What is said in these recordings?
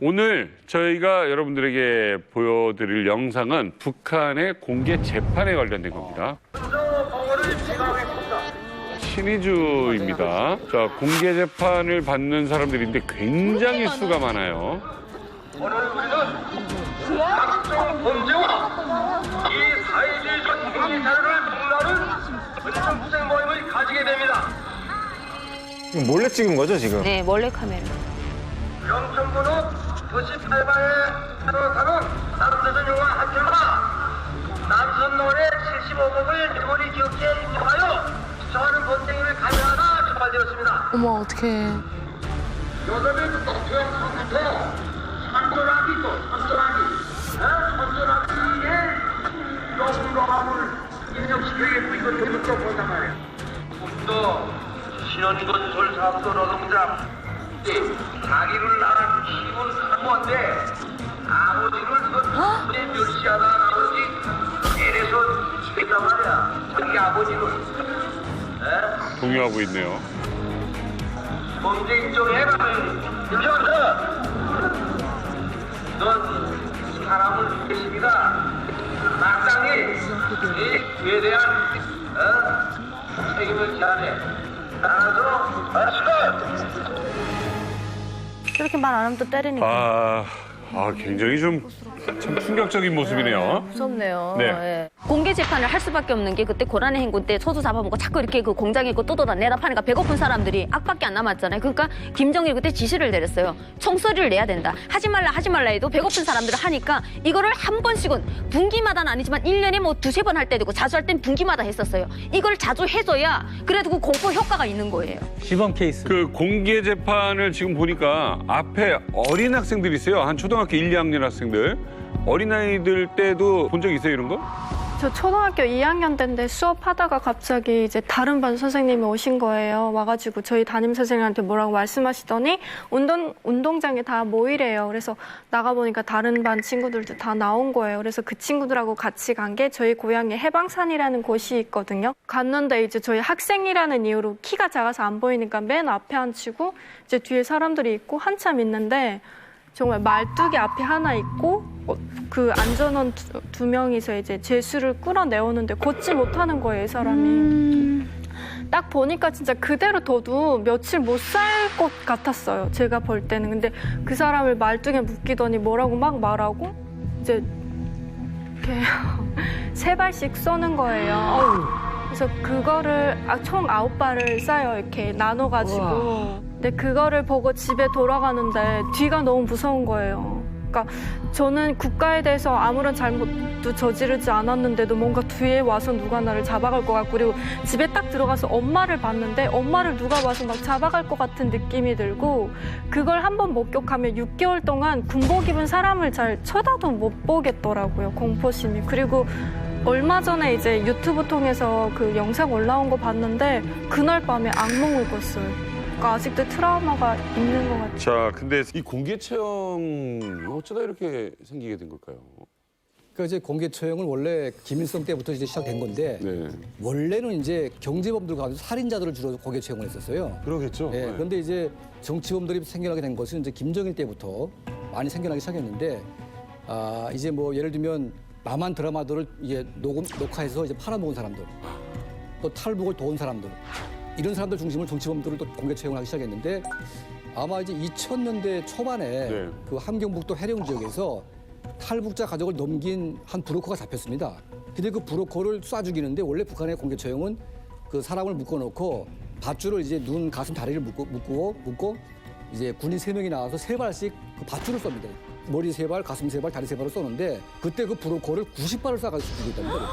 오늘 저희가 여러분들에게 보여드릴 영상은 북한의 공개 재판에 관련된 겁니다. 신의주입니다. 자, 공개 재판을 받는 사람들인데 굉장히 수가 많아요. 오늘 우리는 각종 범죄와 이 사회주의적 행위자를 폭로하는 은총 투쟁 모임을 가지게 됩니다. 몰래 찍은 거죠, 지금? 네, 몰래 카메라. 영천군은 98만에 사는 남조선 영화 한 편과 남선 노래 75곡을 메모리 기억기에 입력하여 수사하는 범죄를 감행하다 적발되었습니다. 어머, 어떡해. 요즘은 독특한 상태 선전하기 또 선전하기에 용감함을 입력시켜야겠고 이건 되면 또 본단 말이야. 또 신원건설 사업소 노동자 자기를 낳은 힘은 한 건데 아버지를 그것에 멸시하다 아버지 이래서 죽겠단 말이야. 자기 아버지를 동요하고 있네요. 범죄 인정해라면 김정은 넌 사람을 죽였습니다. 마땅히 이 죄에 대한 책임을 지하네. 따라서 수고. 그렇게 말 안 하면 또 때리니까. 굉장히 좀 참 충격적인 모습이네요. 무섭네요. 네. 예. 공개 재판을 할 수밖에 없는 게 그때 고란의 행군 때 소주 잡아먹고 자꾸 이렇게 그 공장에 있고 뜯어다 내다 파니까 배고픈 사람들이 악밖에 안 남았잖아요. 그러니까 김정일이 그때 지시를 내렸어요. 총소리를 내야 된다. 하지 말라 해도 배고픈 사람들을 하니까 이거를 한 번씩은 분기마다는 아니지만 1년에 뭐 두세 번 할 때도 있고 자주 할 땐 분기마다 했었어요. 이걸 자주 해줘야 그래도 그 공포 효과가 있는 거예요. 시범 케이스. 그 공개 재판을 지금 보니까 앞에 어린 학생들이 있어요. 한 초등학교 1, 2학년 학생들. 어린아이들 때도 본 적 있어요, 이런 거? 저 초등학교 2학년 때인데 수업하다가 갑자기 이제 다른 반 선생님이 오신 거예요. 와가지고 저희 담임 선생님한테 뭐라고 말씀하시더니 운동장에 다 모이래요. 그래서 나가보니까 다른 반 친구들도 다 나온 거예요. 그래서 그 친구들하고 같이 간 게 저희 고향에 해방산이라는 곳이 있거든요. 갔는데 이제 저희 학생이라는 이유로 키가 작아서 안 보이니까 맨 앞에 앉히고 이제 뒤에 사람들이 있고 한참 있는데 정말 말뚝이 앞에 하나 있고 그 안전원 두 명이서 이제 제수를 끌어내오는데 걷지 못하는 거예요, 이 사람이. 딱 보니까 진짜 그대로 둬도 며칠 못 살 것 같았어요, 제가 볼 때는. 근데 그 사람을 말뚝에 묶이더니 뭐라고 막 말하고 이제 이렇게 세 발씩 쏘는 거예요. 그래서 그거를 총 9발을 쏴요, 이렇게 나눠가지고. 근데 그거를 보고 집에 돌아가는데 뒤가 너무 무서운 거예요. 그러니까 저는 국가에 대해서 아무런 잘못도 저지르지 않았는데도 뭔가 뒤에 와서 누가 나를 잡아갈 것 같고, 그리고 집에 딱 들어가서 엄마를 봤는데 엄마를 누가 와서 막 잡아갈 것 같은 느낌이 들고, 그걸 한번 목격하면 6개월 동안 군복 입은 사람을 잘 쳐다도 못 보겠더라고요, 공포심이. 그리고 얼마 전에 이제 유튜브 통해서 그 영상 올라온 거 봤는데 그날 밤에 악몽을 꿨어요. 그러니까 아직도 트라우마가 있는 것 같아요. 자, 근데 이 공개 처형 어쩌다 이렇게 생기게 된 걸까요? 그러니까 이제 공개 처형은 원래 김일성 때부터 이제 시작된 건데 네. 원래는 이제 경제범들 가운데 살인자들을 주로 공개 처형을 했었어요. 그러겠죠. 예, 그런데 이제 정치범들이 생겨나게 된 것은 이제 김정일 때부터 많이 생겨나기 시작했는데, 이제 뭐 예를 들면 남한 드라마들을 이제 녹화해서 이제 팔아먹은 사람들, 또 탈북을 도운 사람들, 이런 사람들 중심으로 정치범들을 또 공개 처형을 하기 시작했는데, 아마 이제 2000년대 초반에 네. 그 함경북도 해령 지역에서 탈북자 가족을 넘긴 한 브로커가 잡혔습니다. 근데 그 브로커를 쏴 죽이는데, 원래 북한의 공개 처형은 그 사람을 묶어놓고 밧줄을 이제 눈, 가슴, 다리를 묶고 이제 군인 3명이 나와서 3발씩 그 밧줄을 쏩니다. 머리 3발, 가슴 3발, 다리 3발을 쏘는데, 그때 그 브로커를 90발을 쏴가지고 죽였답니다.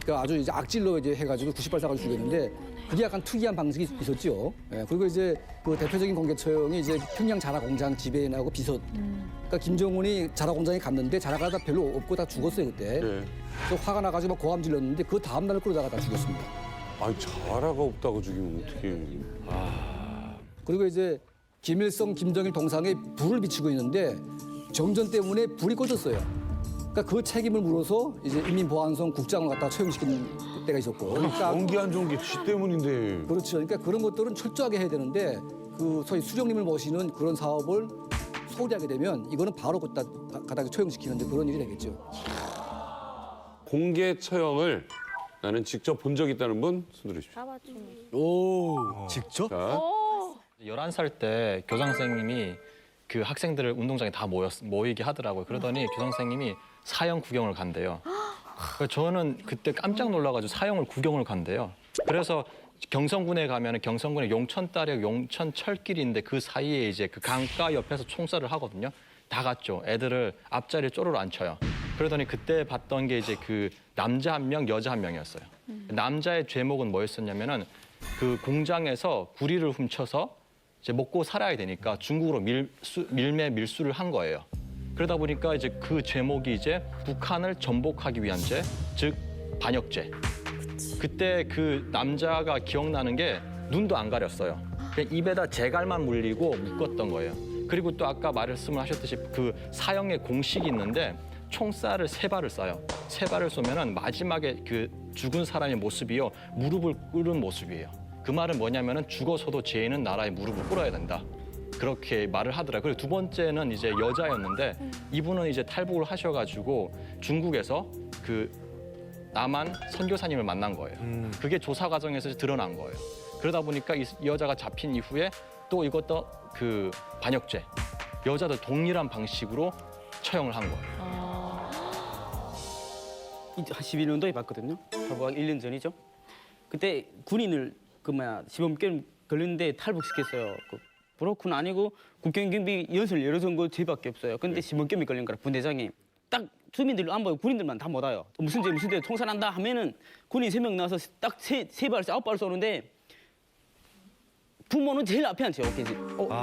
그러니까 아주 이제 악질로 이제 해가지고 90발 쏴가지고 죽였는데, 그게 약간 특이한 방식이 있었죠. 예, 그리고 이제 그 대표적인 공개 처형이 이제 평양 자라 공장 지배인하고 비서. 그러니까 김정은이 자라 공장에 갔는데 자라가 별로 없고 다 죽었어요 그때. 네. 또 화가 나가지고 막 고함 질렀는데 그 다음 날 끌어다가 다 죽였습니다. 아니, 자라가 없다고 죽이면 어떡해. 그리고 이제 김일성, 김정일 동상에 불을 비치고 있는데 정전 때문에 불이 꺼졌어요. 그러니까 그 책임을 물어서 이제 인민보안성 국장을 갖다 처형시킨 때가 있었고. 그러니까 연기 안 좋은 게 쥐 때문인데. 그렇죠. 그러니까 그런 것들은 철저하게 해야 되는데, 그 소위 수령님을 모시는 그런 사업을 서울이 하게 되면 이거는 바로 갖다 처형시키는 그런 일이 되겠죠. 공개 처형을 나는 직접 본 적 있다는 분 손 들으십시오. 오, 직접? 자, 11살 때 교장 선생님이 그 학생들을 운동장에 다 모이게 하더라고요. 그러더니 교장 선생님이 사형 구경을 간대요. 그래서 저는 그때 깜짝 놀라가지고 사형을 구경을 간대요. 그래서 경성군에 가면은 경성군에 용천다리하고 용천철길인데 그 사이에 이제 그 강가 옆에서 총살을 하거든요. 다 갔죠. 애들을 앞자리에 쪼르르 앉혀요. 그러더니 그때 봤던 게 이제 그 남자 한 명, 여자 한 명이었어요. 남자의 죄목은 뭐였었냐면은 그 공장에서 구리를 훔쳐서 이제 먹고 살아야 되니까 중국으로 밀수를 한 거예요. 그러다 보니까 이제 그 죄목이 이제 북한을 전복하기 위한 죄, 즉 반역죄. 그때 그 남자가 기억나는 게 눈도 안 가렸어요. 그냥 입에다 재갈만 물리고 묶었던 거예요. 그리고 또 아까 말씀을 하셨듯이 그 사형의 공식이 있는데 총살을 3발을 쏴요. 3발을 쏘면은 마지막에 그 죽은 사람의 모습이요 무릎을 꿇은 모습이에요. 그 말은 뭐냐면은 죽어서도 죄인은 나라에 무릎을 꿇어야 된다. 그렇게 말을 하더라고요. 그리고 두 번째는 이제 여자였는데 이분은 이제 탈북을 하셔가지고 중국에서 그 남한 선교사님을 만난 거예요. 그게 조사 과정에서 드러난 거예요. 그러다 보니까 이 여자가 잡힌 이후에 또 이것도 그 반역죄, 여자도 동일한 방식으로 처형을 한 거예요. 한 12년도에 봤거든요. 탈북 1년 전이죠. 그때 군인을 시범결 걸렸는데 탈북시켰어요. 그 브로크는 아니고 국경경비 연설 여러 선거 죄밖에 없어요. 근데 시범결이 걸린 거라 분대장이 딱 주민들 안 봐요. 군인들만 다 못 와요. 무슨 죄 총살한다 하면은 군인 3명 나와서 딱 3발, 9발 쏘는데 부모는 제일 앞에 앉혀요.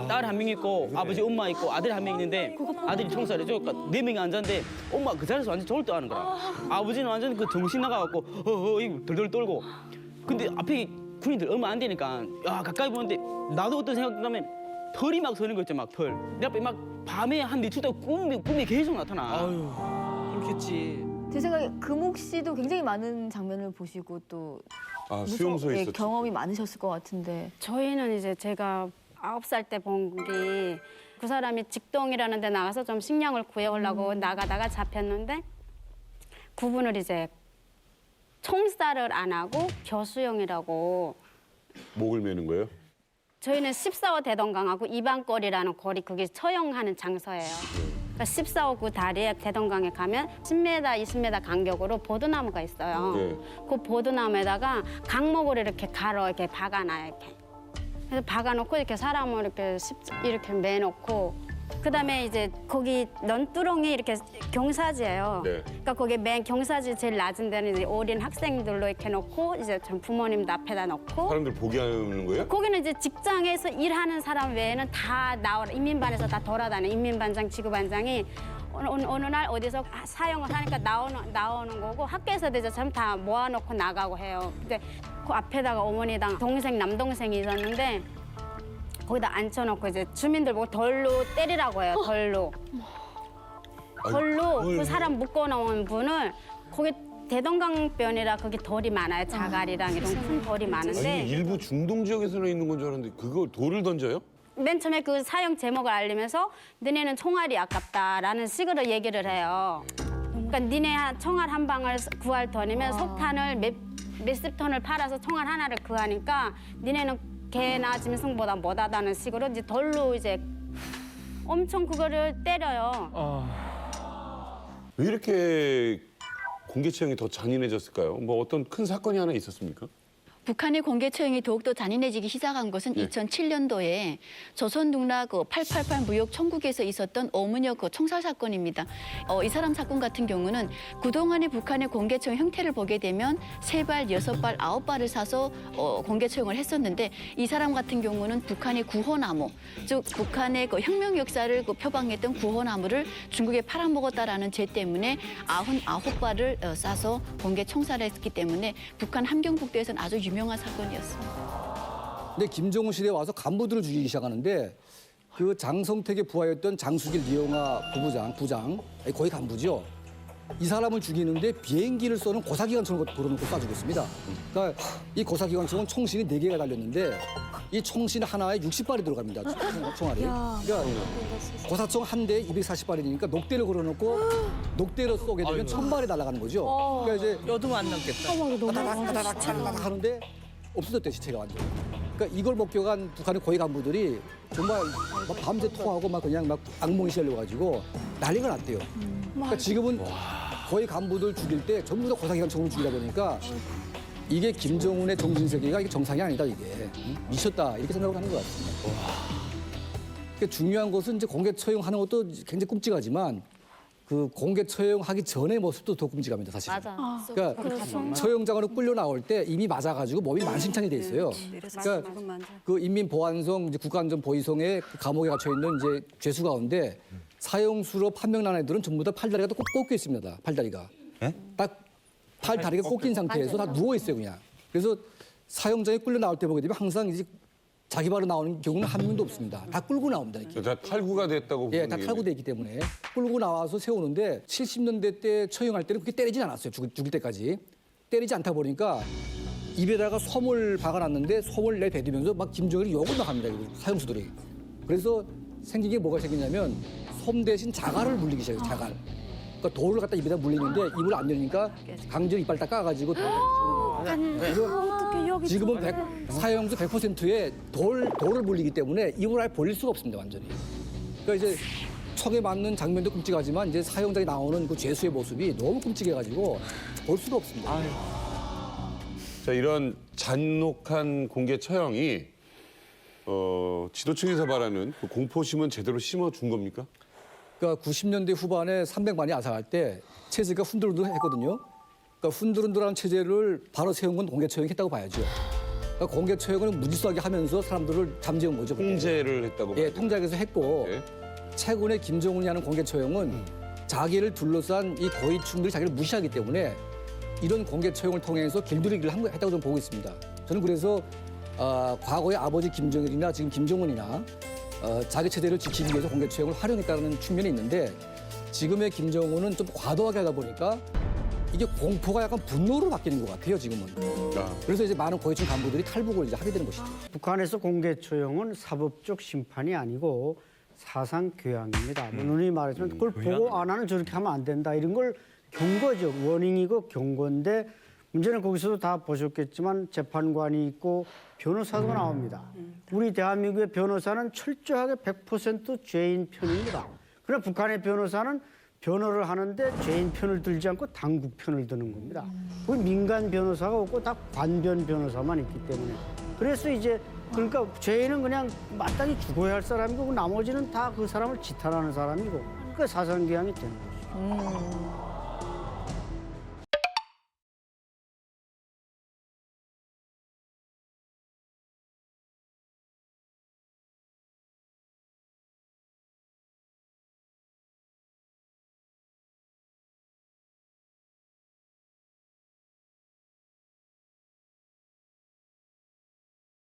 딸 한 명 있고 아버지 엄마 있고 아들 한 명 있는데 아들이 총살해줘. 그러니까 4명이 앉았는데 엄마 그 자리에서 완전 졸도하는 거야. 아버지는 완전 그 정신 나가갖고 이거 덜덜 떨고. 근데 앞에 군인들 얼마 안 되니까 야 가까이 보는데 나도 어떤 생각 드냐면 털이 막 서는 거 있죠. 막 털. 내 앞에 막 밤에 한 며칠 동안 꿈이 계속 나타나. 아유, 그렇겠지. 제 생각에 금옥 씨도 굉장히 많은 장면을 보시고 또 수용소에 있었죠. 경험이 많으셨을 것 같은데. 저희는 이제 제가 9살 때 본 게 그 사람이 직동이라는 데 나가서 좀 식량을 구해오려고 나가다가 잡혔는데 그분을 이제 총살을 안 하고 겨수형이라고. 목을 매는 거예요? 저희는 14호 대동강하고 이방거리라는 거리 그게 처형하는 장소예요. 그러니까 14호 그 다리에 대동강에 가면 10m, 20m 간격으로 보드나무가 있어요. 네. 그 보드나무에다가 강목을 이렇게 이렇게 박아놔요. 이렇게. 그래서 박아놓고 이렇게 사람을 이렇게 매놓고 그다음에 이제 거기 넌두렁이 이렇게 경사지예요. 네. 그러니까 거기 맨 경사지 제일 낮은 데는 이제 어린 학생들로 이렇게 놓고 이제 전 부모님도 앞에다 놓고 사람들 보게 하는 거예요? 거기는 이제 직장에서 일하는 사람 외에는 다 나오라 인민반에서 다 돌아다녀. 인민반장, 지구반장이 어느 날 어디서 사용을 하니까 나오는 거고 학교에서도 이제 전부 다 모아놓고 나가고 해요. 근데 그 앞에다가 어머니랑 남동생이 있었는데 거기다 앉혀놓고 이제 주민들 보고 돌로 때리라고 해요. 돌로 그 사람 묶어놓은 분을 거기 대동강변이라 거기 돌이 많아요. 자갈이랑 이런 큰 돌이 많은데 아니 일부 중동 지역에서는 있는 건 줄 알았는데 그걸 돌을 던져요? 맨 처음에 그 사형 제목을 알리면서 너네는 총알이 아깝다라는 식으로 얘기를 해요. 그러니까 니네 총알 한 방을 구할 돈이면 석탄을 몇십 톤을 팔아서 총알 하나를 구하니까 니네는 개나 짐승보다 못하다는 식으로 이제 돌로 이제 엄청 그거를 때려요. 왜 이렇게 공개 처형이 더 잔인해졌을까요? 뭐 어떤 큰 사건이 하나 있었습니까? 북한의 공개 처형이 더욱더 잔인해지기 시작한 것은 2007년도에 조선농락 888 무역 청구기에서 있었던 오문혁 총살 사건입니다. 이 사람 사건 같은 경우는 그동안의 북한의 공개 처형 형태를 보게 되면 3발, 6발, 9발을 사서 공개 처형을 했었는데 이 사람 같은 경우는 북한의 구호나무, 즉 북한의 그 혁명 역사를 표방했던 구호나무를 중국에 팔아먹었다라는 죄 때문에 99발을 쏴서 공개 총살했기 때문에 북한 함경북도에서는 아주 유명한 사건이었습니다. 근데 김정은 시대에 와서 간부들을 죽이기 시작하는데 그 장성택의 부하였던 장수길 이영하 부장, 거의 간부죠. 이 사람을 죽이는데 비행기를 쏘는 고사기관총을 걸어놓고 쏴주고 있습니다. 그러니까 이 고사기관총은 총신이 4개가 달렸는데 이 총신 하나에 60발이 들어갑니다. 총알이. 그러니까 고사총 한 대에 240발이니까 녹대를 걸어놓고 녹대로 쏘게 되면 1000발이 날아가는 거죠. 그러니까 이제 뼈도 안 남겠다. 따닥따닥 하는데 없어졌대 시체가 완전. 그러니까 이걸 목격한 북한의 고위 간부들이 정말 막 밤새 토하고 막 그냥 막 악몽이 시달려가지고 난리가 났대요. 그러니까 지금은 고위 간부들 죽일 때 전부 다 고사기관총으로 죽이다 보니까 이게 김정은의 정신세계가 이게 정상이 아니다 이게 미쳤다 이렇게 생각을 하는 것 같습니다. 그러니까 중요한 것은 이제 공개 처형하는 것도 굉장히 끔찍하지만 그 공개 처형하기 전의 모습도 더 끔찍합니다 사실. 맞아. 그러니까 처형장으로 끌려 나올 때 이미 맞아가지고 몸이 만신창이 돼 있어요. 그러니까 그 인민보안성 이제 국가안전보위성의 그 감옥에 갇혀 있는 이제 죄수 가운데 사형수로 판명난 애들은 전부 다 팔다리가 또 꺾여 있습니다. 팔다리가 딱 팔다리가 꺾인 상태에서 다 누워 있어요 그냥. 그래서 사형장에 끌려 나올 때 보게 되면 항상 이제 자기 발로 나오는 경우는 한 명도 없습니다. 다 끌고 나옵니다. 이렇게. 다 탈구가 됐다고 예, 보는 다 얘기네. 탈구돼 있기 때문에 끌고 나와서 세우는데 70년대 때 처형할 때는 그렇게 때리진 않았어요. 죽을 때까지. 때리지 않다 보니까 입에다가 솜을 박아놨는데 솜을 내뱉으면서 막 김정일이 욕을 막 합니다. 사형수들이. 그래서 생긴 게 뭐가 생기냐면 솜 대신 자갈을 물리기 시작해요. 자갈. 그러니까 돌을 갖다 입에다 물리는데 입을 안 열니까 강제로 이빨 딱 까가지고 그래서 지금은 사형수 100%의 돌을 물리기 때문에 입을 아예 벌릴 수가 없습니다. 완전히. 그러니까 이제 총에 맞는 장면도 끔찍하지만 이제 사형장에 나오는 그 죄수의 모습이 너무 끔찍해가지고 볼 수가 없습니다. 자, 이런 잔혹한 공개 처형이 지도층에서 말하는 그 공포심은 제대로 심어준 겁니까? 그러니까 90년대 후반에 300만이 아사할 때 체제가 훈들훈들했거든요. 그러니까 훈들훈들한 체제를 바로 세운 건 공개 처형했다고 봐야죠. 그러니까 공개 처형을 무질서하게 하면서 사람들을 잠재운 거죠. 그때. 통제를 했다고. 예, 봐야죠. 통제해서 했고 예. 최근에 김정은이 하는 공개 처형은 자기를 둘러싼 이 고위층들이 자기를 무시하기 때문에 이런 공개 처형을 통해서 길들이기를 했다고 저는 보고 있습니다. 저는 그래서 과거의 아버지 김정일이나 지금 김정은이나 자기 체제를 지키기 위해서 공개 처형을 활용했다는 측면이 있는데 지금의 김정은은 좀 과도하게 하다 보니까 이게 공포가 약간 분노로 바뀌는 것 같아요, 지금은. 그래서 이제 많은 고위층 간부들이 탈북을 이제 하게 되는 것이죠. 북한에서 공개 처형은 사법적 심판이 아니고 사상 교양입니다. 누누이 말하지만 그걸 보고 나는 저렇게 하면 안 된다 이런 걸 경고죠. 워닝이고 경고인데 문제는 거기서도 다 보셨겠지만 재판관이 있고 변호사도 나옵니다. 우리 대한민국의 변호사는 철저하게 100% 죄인 편입니다. 그러나 북한의 변호사는 변호를 하는데 죄인 편을 들지 않고 당국 편을 드는 겁니다. 거기 민간 변호사가 없고 다 관변 변호사만 있기 때문에. 그래서 이제 그러니까 죄인은 그냥 마땅히 죽어야 할 사람이고 나머지는 다 그 사람을 지탄하는 사람이고 그 사상교양이 되는 거죠.